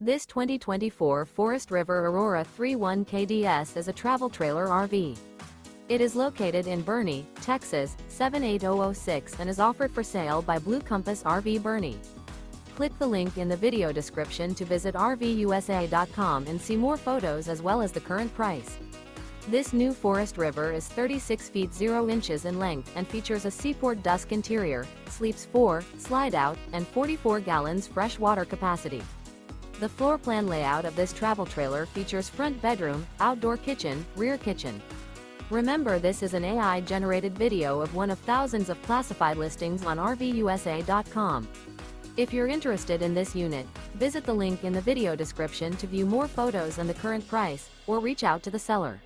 This 2024 Forest River Aurora 31 KDS is a travel trailer RV. It is located in Boerne, Texas, 78006 and is offered for sale by Blue Compass RV Boerne. Click the link in the video description to visit RVUSA.com and see more photos as well as the current price. This new Forest River is 36 feet 0 inches in length and features a SEAPORT DUSK interior, sleeps 4, Slideout, and 44 gallons fresh water capacity. The floor plan layout of this travel trailer features front bedroom, outdoor kitchen, rear kitchen. Remember, this is an AI-generated video of one of thousands of classified listings on RVUSA.com. If you're interested in this unit, visit the link in the video description to view more photos and the current price, or reach out to the seller.